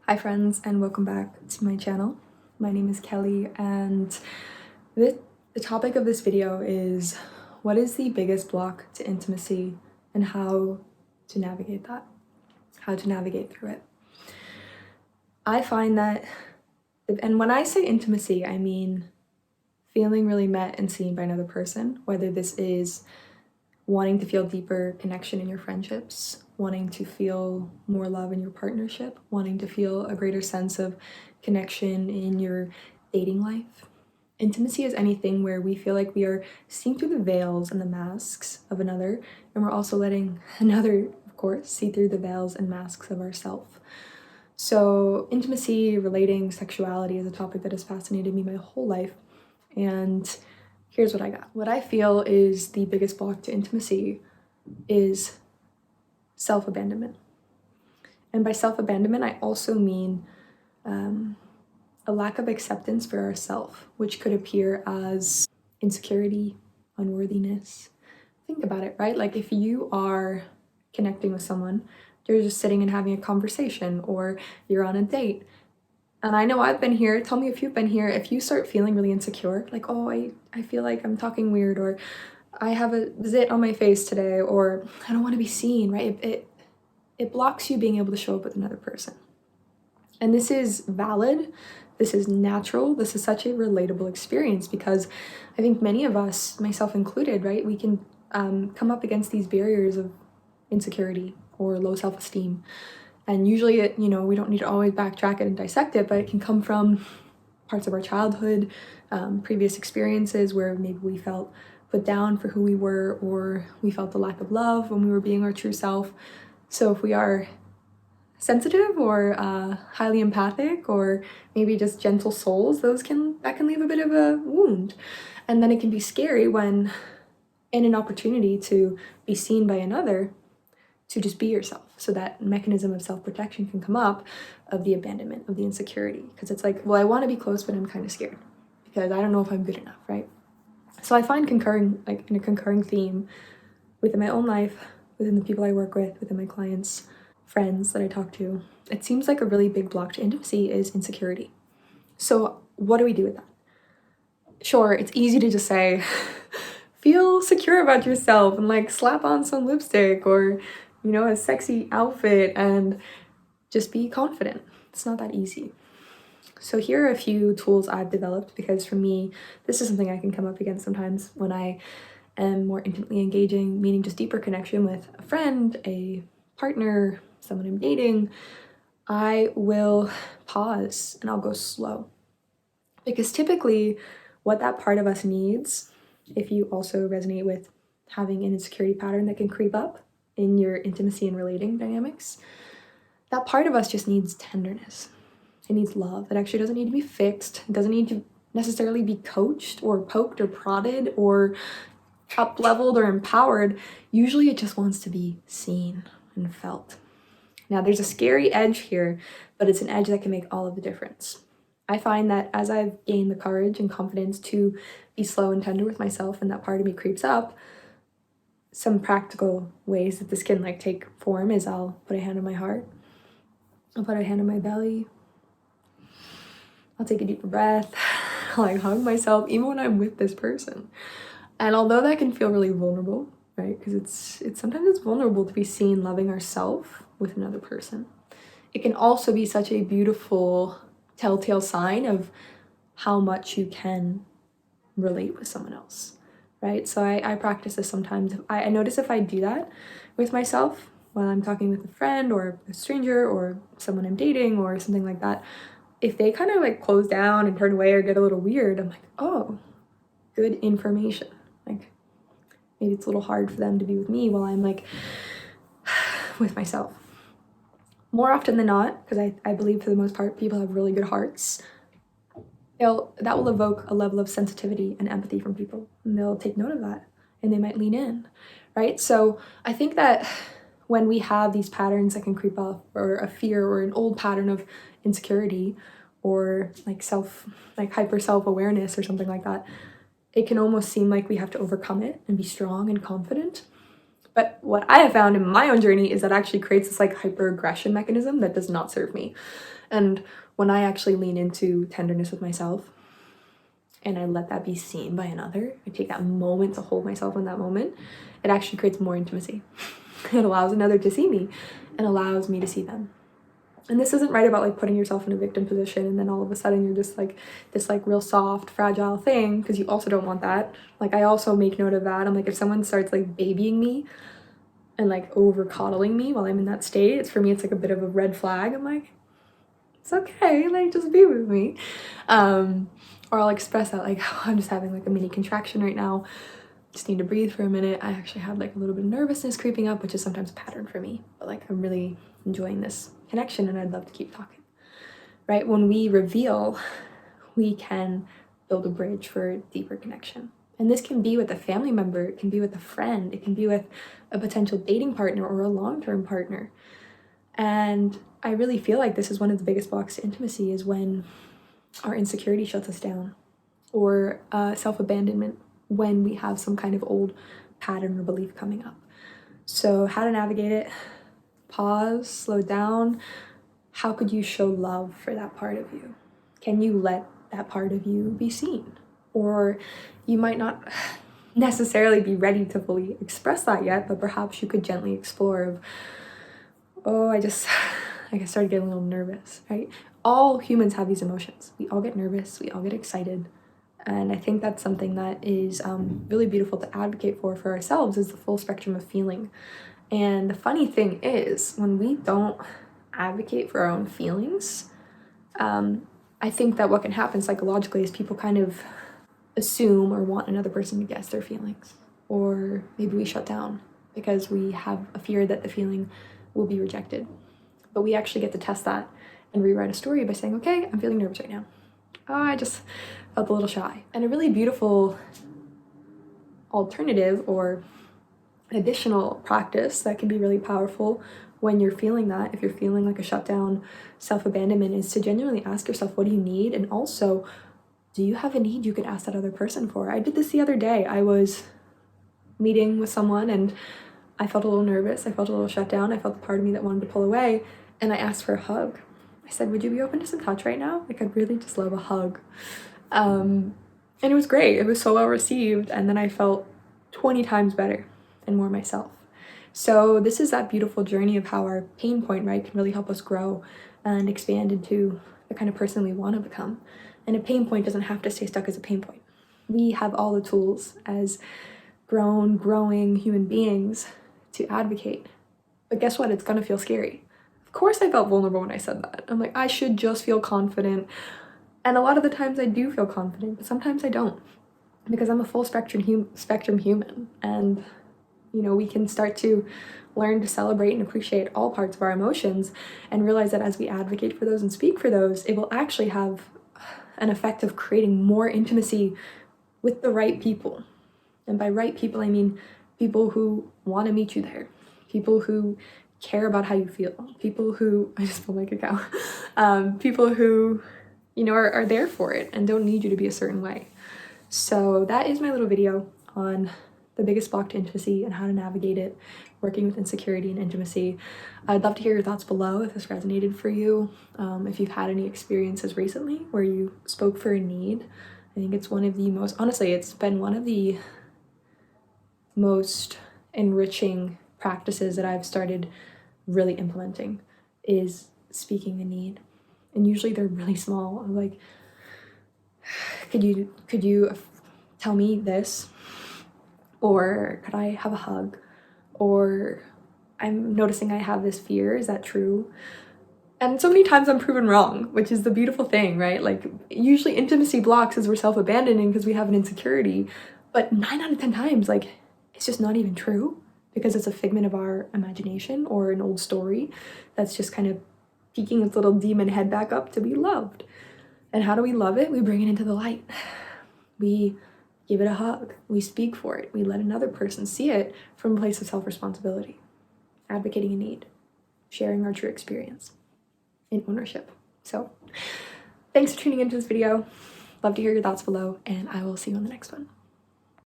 Hi friends, and welcome back to my channel. My name is Kelly, and the topic of this video is what is the biggest block to intimacy and how to navigate that, how to navigate through it. I find that, and when I say intimacy, I mean feeling really met and seen by another person, whether this is wanting to feel deeper connection in your friendships, wanting to feel more love in your partnership, wanting to feel a greater sense of connection in your dating life. Intimacy is anything where we feel like we are seeing through the veils and the masks of another, and we're also letting another, of course, see through the veils and masks of ourselves. So intimacy, relating, sexuality is a topic that has fascinated me my whole life, and here's what I got. What I feel is the biggest block to intimacy is self-abandonment. And by self-abandonment, I also mean a lack of acceptance for ourselves, which could appear as insecurity, unworthiness. Think about it, right? Like if you are connecting with someone, you're just sitting and having a conversation, or you're on a date. And I know I've been here, tell me if you've been here, if you start feeling really insecure, like, oh, I feel like I'm talking weird, or I have a zit on my face today, or I don't want to be seen, right? It blocks you being able to show up with another person. And this is valid, this is natural, this is such a relatable experience because I think many of us, myself included, right, we can come up against these barriers of insecurity or low self-esteem. And usually it, we don't need to always backtrack it and dissect it, but it can come from parts of our childhood, previous experiences where maybe we felt put down for who we were, or we felt the lack of love when we were being our true self. So if we are sensitive or highly empathic, or maybe just gentle souls, that can leave a bit of a wound. And then it can be scary when in an opportunity to be seen by another, to just be yourself. So that mechanism of self-protection can come up of the abandonment, of the insecurity, because it's like, well, I want to be close, but I'm kind of scared because I don't know if I'm good enough, right? So I find in a concurring theme within my own life, within the people I work with, within my clients, friends that I talk to, it seems like a really big block to intimacy is insecurity. So what do we do with that? Sure, it's easy to just say, feel secure about yourself and like slap on some lipstick or a sexy outfit and just be confident. It's not that easy. So here are a few tools I've developed because for me, this is something I can come up against sometimes when I am more intimately engaging, meaning just deeper connection with a friend, a partner, someone I'm dating. I will pause and I'll go slow. Because typically what that part of us needs, if you also resonate with having an insecurity pattern that can creep up in your intimacy and relating dynamics, that part of us just needs tenderness. It needs love. It actually doesn't need to be fixed. It doesn't need to necessarily be coached or poked or prodded or up-leveled or empowered. Usually it just wants to be seen and felt. Now there's a scary edge here, but it's an edge that can make all of the difference. I find that as I've gained the courage and confidence to be slow and tender with myself and that part of me creeps up, some practical ways that this can take form is I'll put a hand on my heart, I'll put a hand on my belly, I'll take a deeper breath, I'll hug myself even when I'm with this person. And although that can feel really vulnerable, right, because it's sometimes it's vulnerable to be seen loving ourselves with another person, it can also be such a beautiful telltale sign of how much you can relate with someone else, right? So I practice this sometimes. I notice if I do that with myself while I'm talking with a friend or a stranger or someone I'm dating or something like that, if they kind of close down and turn away or get a little weird, I'm like, oh, good information. Maybe it's a little hard for them to be with me while I'm with myself. More often than not, because I believe for the most part people have really good hearts, that will evoke a level of sensitivity and empathy from people, and they'll take note of that and they might lean in, right? So I think that when we have these patterns that can creep up, or a fear or an old pattern of insecurity or hyper self-awareness or something like that, it can almost seem like we have to overcome it and be strong and confident. But what I have found in my own journey is that actually creates this like hyper-aggression mechanism that does not serve me. And when I actually lean into tenderness with myself and I let that be seen by another, I take that moment to hold myself in that moment, it actually creates more intimacy. It allows another to see me and allows me to see them. And this isn't right about like putting yourself in a victim position and then all of a sudden you're just like this like real soft, fragile thing, because you also don't want that. Like I also make note of that. I'm like, if someone starts like babying me and like over coddling me while I'm in that state, it's for me, it's like a bit of a red flag. I'm like, it's okay, like just be with me. Or I'll express that like, oh, I'm just having like a mini contraction right now. Just need to breathe for a minute. I actually had like a little bit of nervousness creeping up, which is sometimes a pattern for me, but like I'm really enjoying this connection and I'd love to keep talking, right? When we reveal, we can build a bridge for deeper connection. And this can be with a family member, it can be with a friend, it can be with a potential dating partner or a long-term partner. And I really feel like this is one of the biggest blocks to intimacy, is when our insecurity shuts us down, or self-abandonment, when we have some kind of old pattern or belief coming up. So how to navigate it: pause, slow down. How could you show love for that part of you? Can you let that part of you be seen? Or you might not necessarily be ready to fully express that yet, but perhaps you could gently explore of, oh, I started getting a little nervous, right? All humans have these emotions. We all get nervous, we all get excited. And I think that's something that is really beautiful to advocate for ourselves, is the full spectrum of feeling. And the funny thing is, when we don't advocate for our own feelings, I think that what can happen psychologically is people kind of assume or want another person to guess their feelings. Or maybe we shut down because we have a fear that the feeling will be rejected. But we actually get to test that and rewrite a story by saying, okay, I'm feeling nervous right now. Oh, I just felt a little shy. And a really beautiful alternative or additional practice that can be really powerful when you're feeling that, if you're feeling like a shutdown, self-abandonment, is to genuinely ask yourself, what do you need? And also, do you have a need you could ask that other person for? I did this the other day. I was meeting with someone and I felt a little nervous. I felt a little shut down. I felt the part of me that wanted to pull away. And I asked for a hug. I said, would you be open to some touch right now? Like, I'd really just love a hug. And it was great. It was so well received. And then I felt 20 times better and more myself. So this is that beautiful journey of how our pain point, right, can really help us grow and expand into the kind of person we want to become. And a pain point doesn't have to stay stuck as a pain point. We have all the tools as growing human beings to advocate. But guess what? It's gonna feel scary. Of course I felt vulnerable when I said that. I'm like, I should just feel confident. And a lot of the times I do feel confident, but sometimes I don't, because I'm a full spectrum human. And you know, we can start to learn to celebrate and appreciate all parts of our emotions and realize that as we advocate for those and speak for those, it will actually have an effect of creating more intimacy with the right people. And by right people, I mean people who want to meet you there, people who care about how you feel, people who, I just feel like a cow, people who, you know, are there for it and don't need you to be a certain way. So that is my little video on the biggest block to intimacy and how to navigate it, working with insecurity and intimacy. I'd love to hear your thoughts below if this resonated for you. If you've had any experiences recently where you spoke for a need. I think it's one of the most, honestly, it's been one of the most enriching practices that I've started really implementing, is speaking the need. And usually they're really small. I'm like, could you tell me this? Or could I have a hug? Or I'm noticing I have this fear, is that true? And so many times I'm proven wrong, which is the beautiful thing, right? Like, usually intimacy blocks as we're self-abandoning because we have an insecurity, but 9 out of 10 times, like, it's just not even true, because it's a figment of our imagination or an old story that's just kind of peeking its little demon head back up to be loved. And how do we love it? We bring it into the light. We give it a hug. We speak for it. We let another person see it from a place of self-responsibility, advocating a need, sharing our true experience in ownership. So thanks for tuning into this video. Love to hear your thoughts below, and I will see you on the next one.